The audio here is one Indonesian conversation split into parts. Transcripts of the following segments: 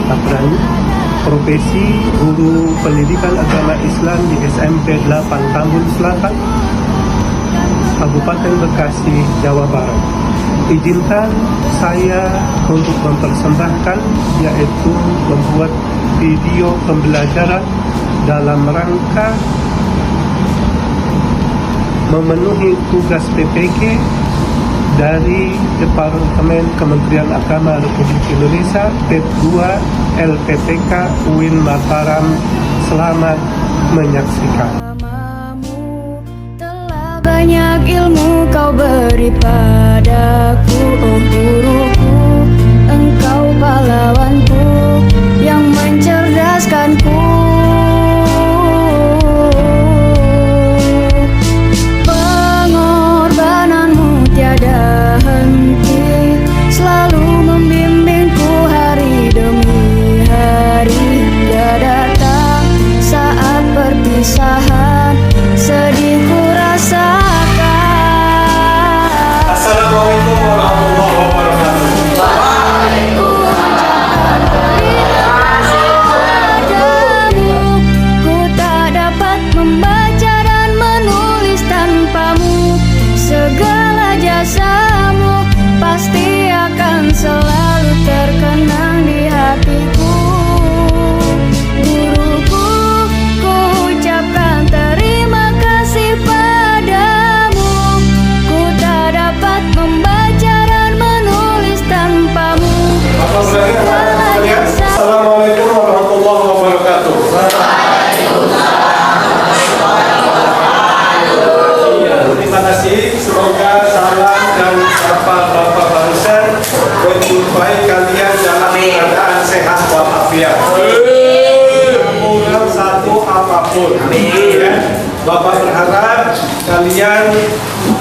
Tabrani, profesi guru pendidikan agama Islam di SMP 8 Tambun Selatan, Kabupaten Bekasi, Jawa Barat. Izinkan saya untuk mempersembahkan, yaitu membuat video pembelajaran dalam rangka memenuhi tugas PPG dari Departemen Kementerian Agama Republik Indonesia PEP 2 LPTK UIN Mataram. Selamat menyaksikan. Banyak ilmu kau beri padaku, oh guruku. Engkau pahlawanku yang mencerdaskanku. Pengorbananmu tiada henti, selalu membimbingku hari demi hari. Hingga datang saat perpisahan, sedihku rasakan. Assalamualaikum warahmatullahi wabarakatuh. Waalaikumsalam. Terima kasih padamu, ku tak dapat membaca dan menulis tanpamu. Segala jasamu pasti akan selalu terkenang di hatiku. Guruku, ku ucapkan terima kasih padamu. Ku tak dapat membaca dan menulis tanpamu. Segala jasa. Assalamualaikum warahmatullahi wabarakatuh. Terima kasih. Semoga salam dan sapa Bapak barusan menjumpai kalian dalam keadaan sehat walafiat. Kurang satu apapun. Ya. Bapak berharap kalian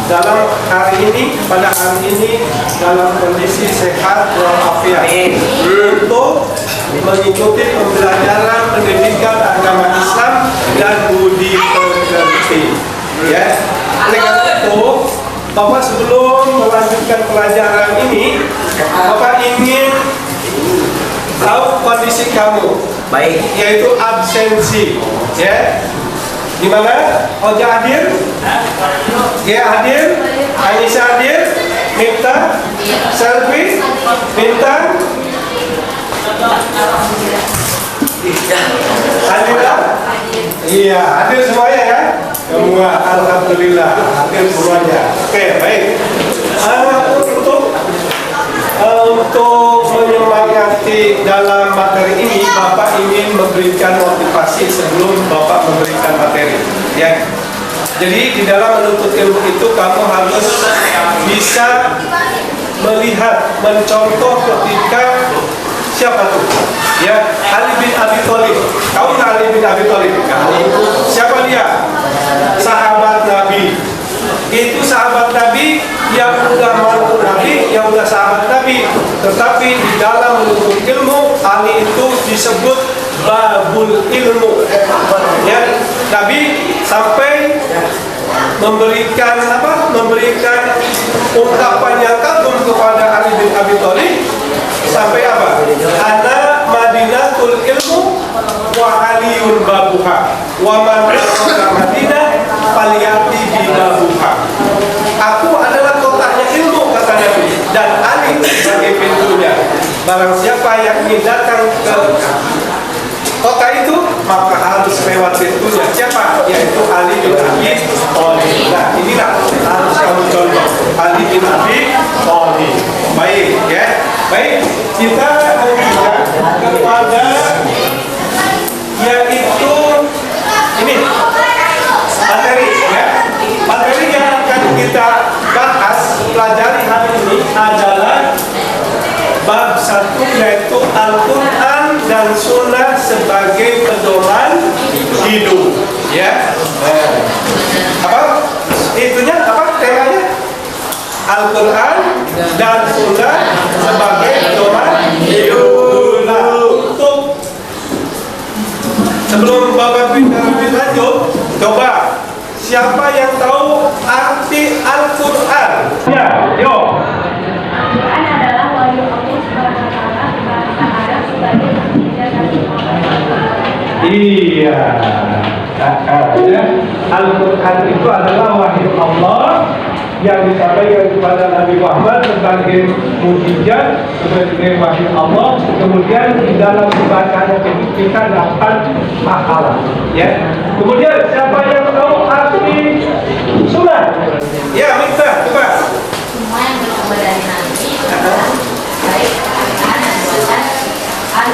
dalam hari ini, pada hari ini dalam kondisi sehat walafiat untuk mengikuti pembelajaran pendidikan agama Islam dan budi pekerti. Ya, oleh karena itu, Bapak sebelum melanjutkan pelajaran ini, Bapak ingin tahu kondisi kamu, Baik. yaitu absensi. Ya, di mana? Oja hadir, Gia hadir, Anissa hadir, Mifta, Selvi, Bintang, hadir tak? Iya, hadir semuanya ya. Semua, alhamdulillah hadir semuanya. Oke, baik. Untuk menyemangati dalam materi ini, Bapak ingin memberikan motivasi sebelum Bapak memberikan materi. Ya. Jadi di dalam menuntut ilmu itu kamu harus bisa melihat, mencontoh ketika siapa tuh? Ya, Ali bin Abi Thalib. Tahu nggak Ali bin Abi Thalib? Siapa dia? Sahabat Nabi. Itu sahabat Nabi yang udah mantu Nabi, yang udah sahabat Nabi. Tetapi di dalam menuntut ilmu, Ali itu disebut babul ilmu. Ya, Nabi sampai memberikan apa? Memberikan ungkapan yang kagum kepada Ali bin Abi Thalib sampai apa? Ana Madinatul ilmu wa aliyun babuha wa man ra'a Madinah faliyati bibabuha. Aku adalah kotanya ilmu, kata Nabi, dan Ali sebagai pintunya. Barang siapa yang ingin datang ke kota itu, maka harus lewat pintunya. Siapa? Yaitu Ali bin Abi Thalib. Nah, inilah harus kamu contoh, Ali bin Abi Thalib. Baik, ya. Baik, kita lanjutkan kepada yaitu ini materi, ya. Materi yang akan kita bahas, pelajari hari ini adalah bab 1, yaitu Al-Quran dan Sunnah sebagai pedoman hidup. Ya, apa itunya? Apa temanya? Al-Quran dan Sunnah sebagai pedoman hidup. Nah, untuk sebelum Bapak lebih lanjut, coba siapa yang tahu arti Al-Quran? Ya, yuk. Al-Quran adalah wahyu Allah Subhanahu wa Ta'ala bahasa Arab sebagai Iya. Ya. Al-Quran itu adalah wahyu Allah yang disampaikan kepada Nabi Muhammad sebagai mukjizat, sebagai wahyu Allah. Kemudian di dalam bacanya kita dapat pahala. Ya. Kemudian siapa yang tahu arti sunnah? Ya, minta coba. Semua yang bersumber dari Nabi adalah baik perkataan dan buatan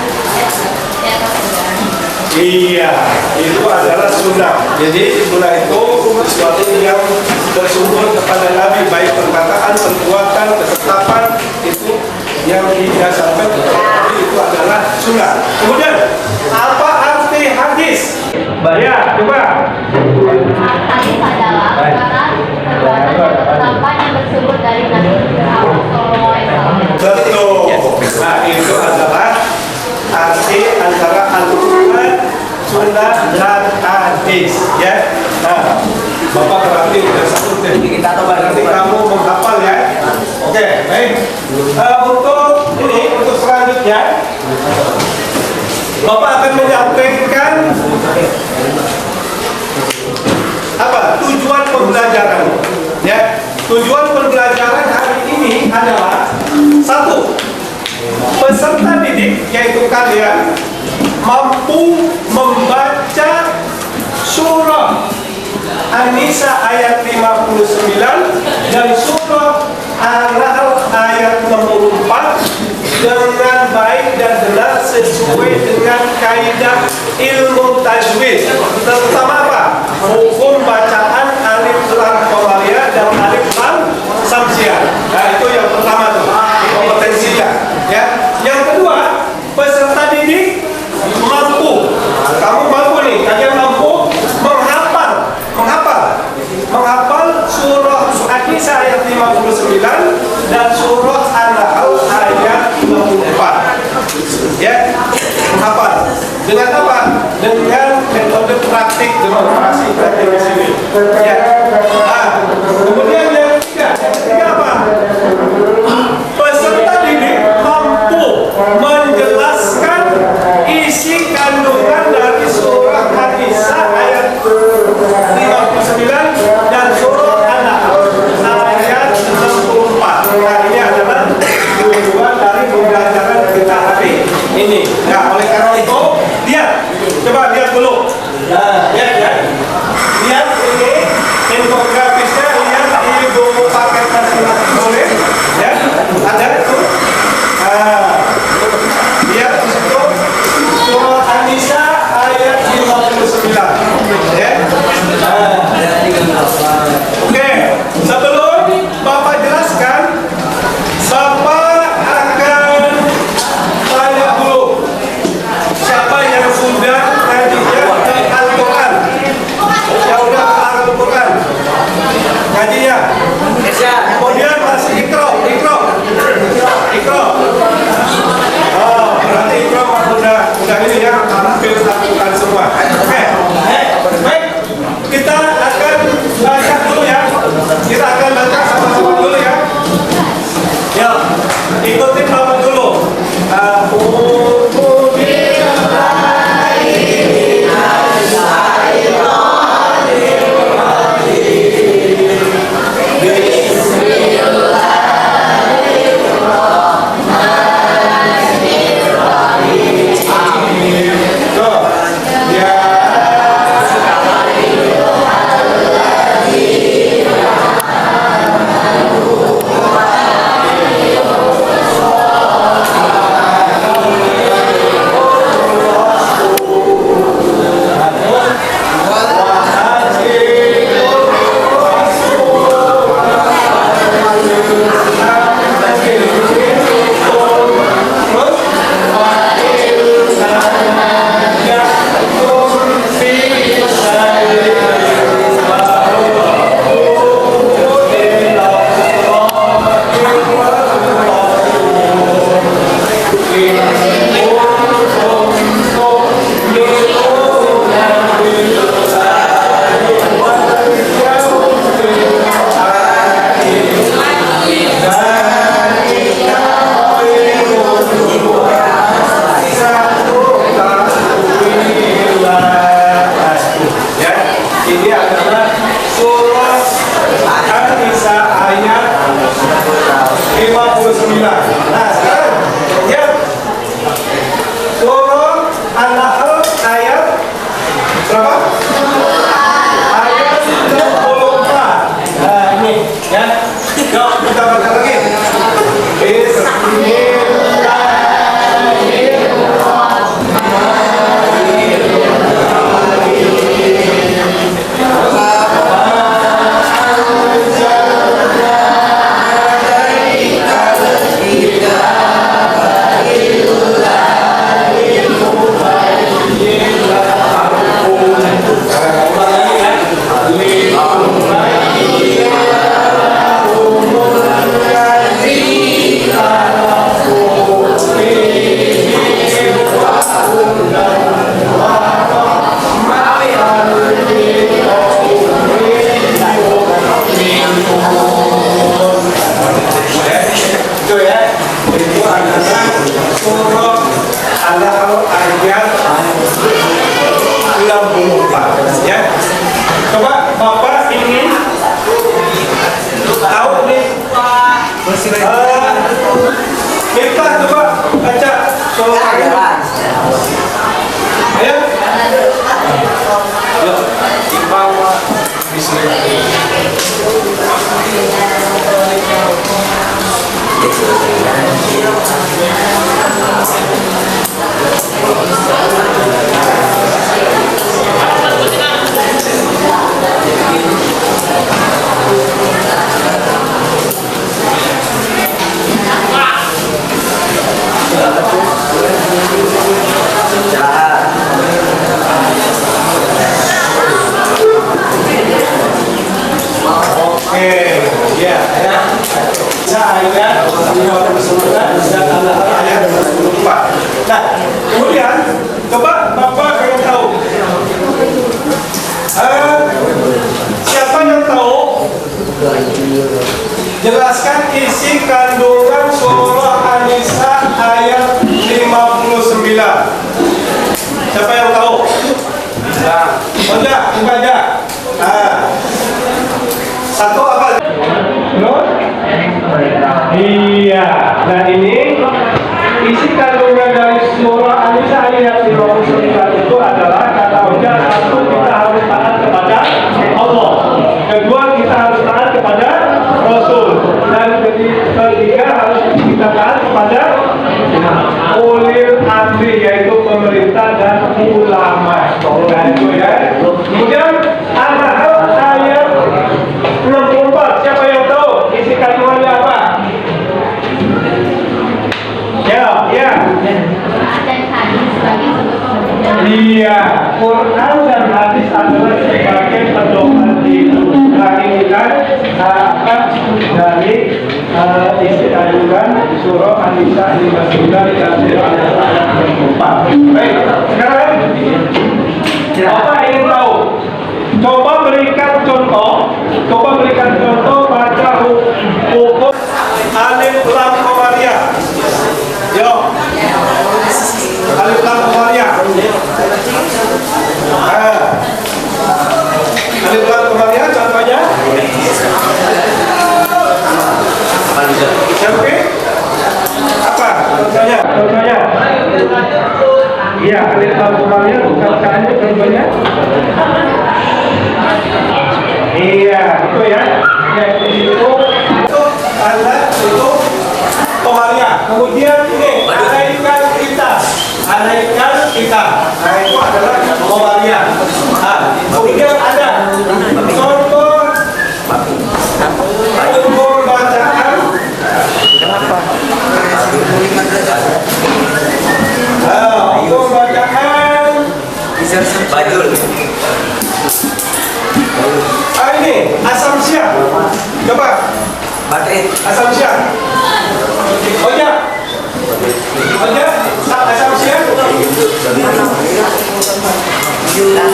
Iya, itu adalah sunnah. Jadi sunnah itu sesuatu yang bersumber kepada Nabi, baik perkataan, perbuatan, ketetapan, itu yang didasarkan kepada Nabi, itu adalah sunnah. Kemudian apa arti hadis? Ya, coba. Hadis adalah perkataan, perbuatan, dan ketetapan yang bersumber dari Nabi Muhammad SAW. Betul. Nah, itu adalah arti antara Al-Quran, sunnah, dan hadis. Ya. Nah, Bapak berarti udah satu deh. Nanti kamu menghafal ya. Oke, baik. Untuk selanjutnya, Bapak akan menyampaikan apa tujuan pembelajaran. Ya, tujuan pembelajaran hari ini adalah satu, peserta didik yaitu kalian mampu membaca surah An-Nisa ayat 59 dan surah An-Nahl ayat 64 dengan baik dan benar sesuai dengan kaidah ilmu tajwid, terutama apa? Hukum bacaan alif lam qamariyah dan alif lam samsiah. Nah, itu yang pertama tuh, kompetensinya. Ya. Yang kedua, peserta didik mampu. Kamu mampu nih, kalian mampu menghafal surah An-Nisa ayat 59 dan surah An-Nahl ayat 64. Ya, menghafal. Dengan apa? Dengan metode praktik demonstrasi praktik di sini. Ya. Nah, kemudian yang ketiga apa? Peserta didik mampu menjelaskan isi kandungan dari surah An-Nisa ayat 59 dan surah An-Nahl ayat 64. Nah, ini adalah tujuan dari pembelajaran kita hari ini. Nah, oleh karena itu, coba lihat dulu. Nah, lihat ini infografisnya, lihat di buku paket masing-masing boleh. Ya, ada itu. Lihat di situ surah An-Nisa ayat 59. Ya. Oke, sebelum Bapak jelaskan, Bapak akan tanya dulu siapa yang sudah ngajinya ke Al-Quran, yang sudah ke Al-Quran ngajinya. Kemudian masih ikro. Oh, berarti ikro udah ini ya, hampir lakukan semua. Oke, baik, kita akan baca dulu ya. Kita akan baca sama-sama dulu ya. Ya, ikutin Bapak dulu. ayat 64 ya. Coba Bapak ingin tahu nih, kita coba baca surah ayat. Ya. Nah, kemudian coba Bapak pengen tahu, siapa yang tahu? Jelaskan isi kandungan surah An-Nisa ayat 59. Siapa yang tahu? Udah, buka aja. Satu apa? Iya. Nah ini isi kandungan dari surah An-Nisa ayat 59 itu adalah kata ujar, satu, kita harus taat kepada Allah. Kedua, kita harus taat kepada Rasul. Dan ketiga, harus kita taat kepada ulil amri, yaitu pemerintah dan ulama. Nah itu ya. Kemudian An-Nahl ayat 64. Siapa yang tahu isi kandungannya apa? Ya. Dan hadis sebagai sumber. Iya, Quran dan hadis adalah sebagai pedoman hidup. Nah ini kan dari isi kandungan surah An-Nisa 59 dan ayat 64. Baik, sekarang apa ingin tahu? Coba berikan contoh baca hukum alif lam qamariyah. Yo. Alif lam qamariyah. Alif lam qamariyah contohnya. Siapa? Apa? Contohnya. Iya, alif lam qamariyah bukan kaannya contohnya. Iya, itu ya. Itu anda itu Qamariyah. Kemudian ini alaikan kita. Nah itu adalah Qamariyah. Kemudian ada contoh hukum bacaan. Hukum bacaan. Bajul. Ini asam-siam. Coba. Asam-siam. Asam-siam.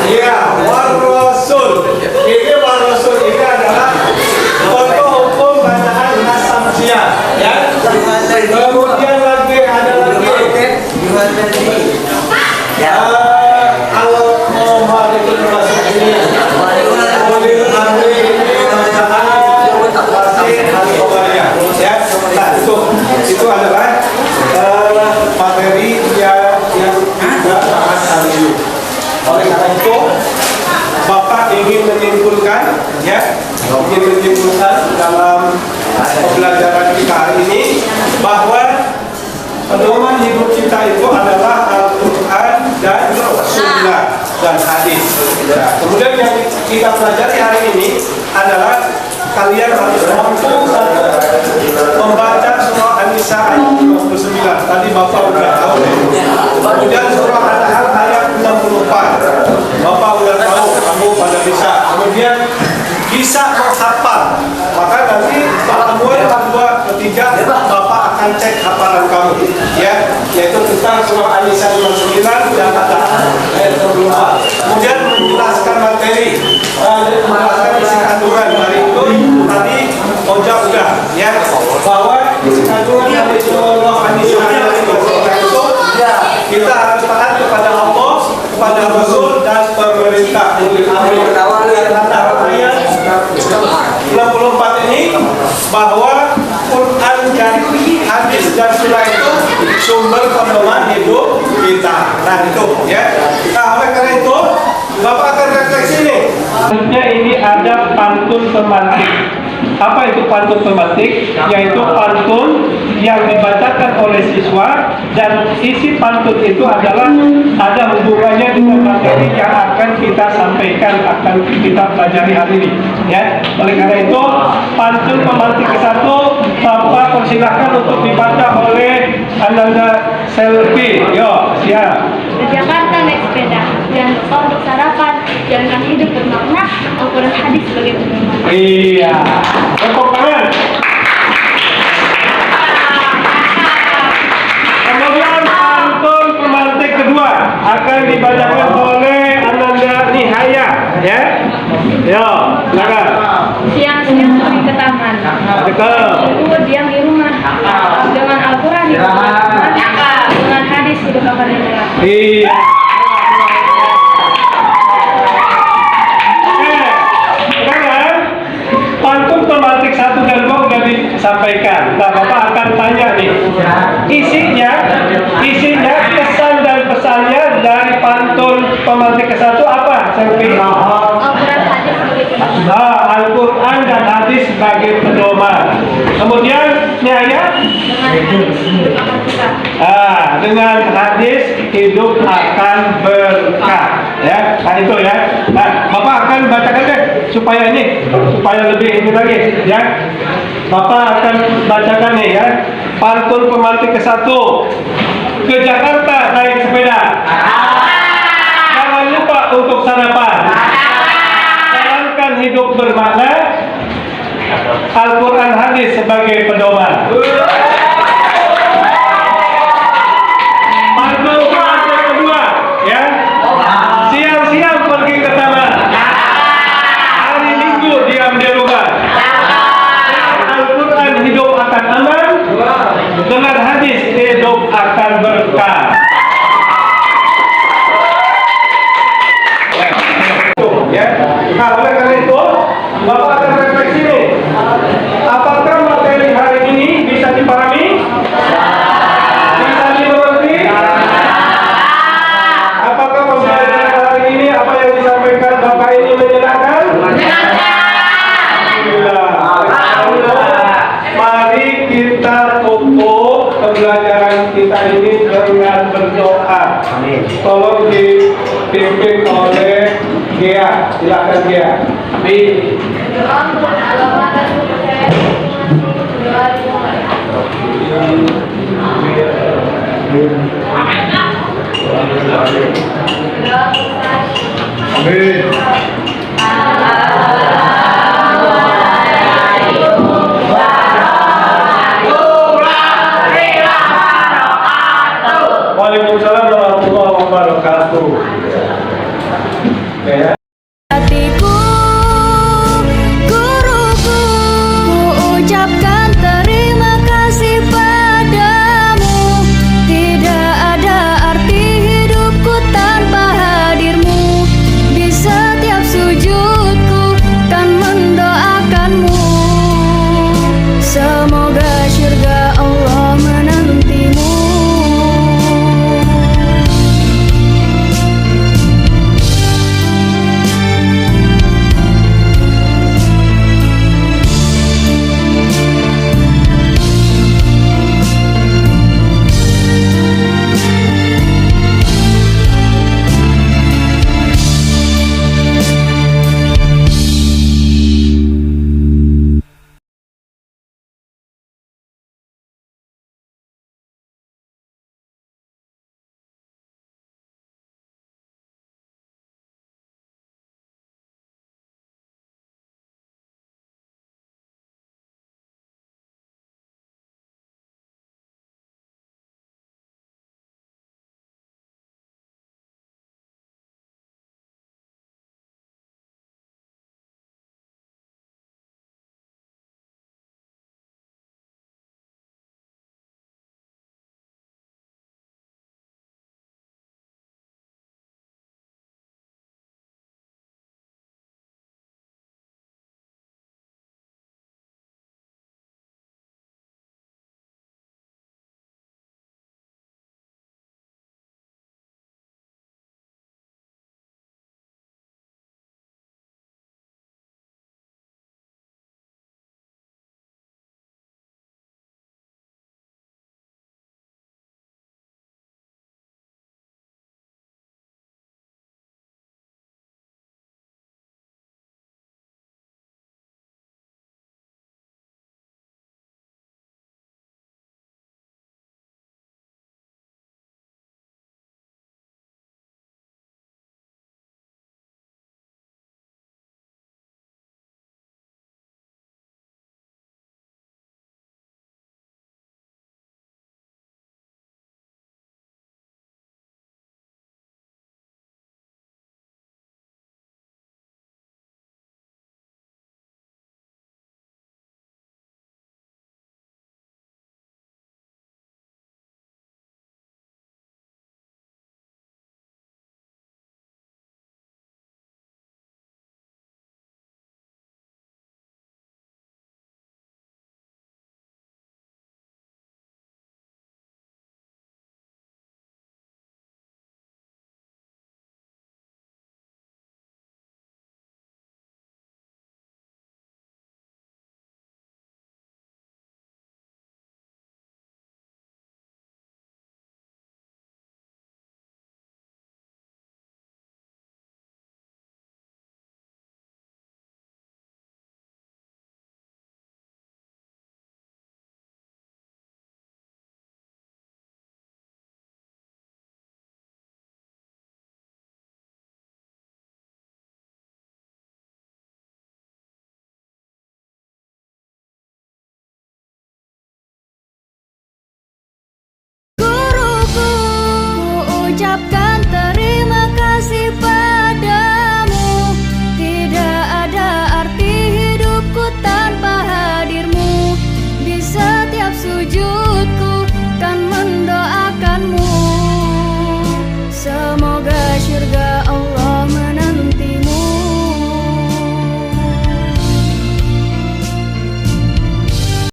Iya, war-rasul. Ini war-rasul ini adalah contoh hukum bacaan asam-siam. Ya. Kemudian lagi ada lagi. Al-Qamar itu termasuk ini. Itu adalah materi yang juga sangat serius. Oleh karena itu, Bapak ingin menyimpulkan dalam pembelajaran kita hari ini bahwa pedoman hidup kita itu adalah Al-Quran dan Sunnah dan hadis. Kemudian yang kita pelajari hari ini adalah kalian harus mampu membaca surah An-Nisa ayat 59. Tadi Bapak sudah tahu. Kemudian surah An-Nahl ayat 64. Bapak sudah tahu, kamu pada bisa. Kemudian bisa menghafal. Maka nanti pertemuan kedua ketiga Bapak akan cek hafalan kamu, ya, yaitu tentang surah An-Nisa 59 dan An-Nahl ayat 64. Kemudian menjelaskan materi, menjelaskan isi kandungan dari itu tadi Oja udah, ya, bahwa isi kandungan dari surah An-Nisa ayat 59 itu kita harus taat kepada kepada Rasul dan pemerintah. Ayat 64 ini bahwa Quran dan hadis dan sunnah itu sumber pedoman hidup kita. Nah itu ya. Nah oleh karena itu Bapak akan refleksi nih. Selanjutnya ini ada pantun pemantik. Apa itu pantun pemantik? Yaitu pantun yang dibacakan oleh siswa dan isi pantun itu adalah ada hubungannya dengan materi yang akan kita sampaikan, akan kita pelajari hari ini. Ya, oleh karena itu pantun pemantik ke-1 Bapak persilahkan untuk dibaca oleh Ananda Selvi. Yo, siap. Ke Jakarta naik sepeda, jangan lupa untuk sarapan, jalankan hidup bermakna, Al-Quran hadis sebagai pedoman. Iya. Tepuk tangan. Kemudian pantun pemantik kedua akan dibacakan oleh Ananda Nihaya. Ya. Yo, silakan. Siang-siang pergi ke taman, Cakep. ibu diam di rumah, dengan Al-Quran hidup bermakna, dengan hadis hidup akan dimuliakan. Iya. Sekarang pantun pemantik 1 dan 2 sudah disampaikan. Nah, Bapak akan tanya nih, isinya kesan dan pesannya dari pantun pemantik ke-1 apa? Selvi? Al-Quran hadis sebagai pedoman. Nah, Al-Quran dan hadis sebagai pedoman. Kemudian Nyaya? Dengan hadis hidup akan Dengan hadis hidup akan berkah. berkah. Ya, nah itu ya. Nah, Bapak akan bacakan deh supaya lebih ini lagi ya. Bapak akan bacakan nih ya. Pantun pemantik ke-1. Ke Jakarta naik sepeda. Jangan lupa untuk sarapan. Jalankan hidup bermakna. Al-Quran hadis sebagai pedoman. Pantun pemantik kedua, ya. Siang-siang pergi ke taman. Hari Minggu diam di rumah. Al-Quran hidup akan aman. Dengan hadis hidup akan berkah. Ya. Nah, oleh karena itu, Bapak akan refleksi nih. Apakah materi hari ini bisa dipahami? Bisa dimengerti? Apakah pembelajaran hari ini apa yang disampaikan Bapak ini menyenangkan? Alhamdulillah. Mari kita tutup pembelajaran kita ini dengan berdoa. Tolong dipimpin oleh Gia. Silakan Gia. Amin. Waalaikumsalam warahmatullahi wabarakatuh. Oke ya.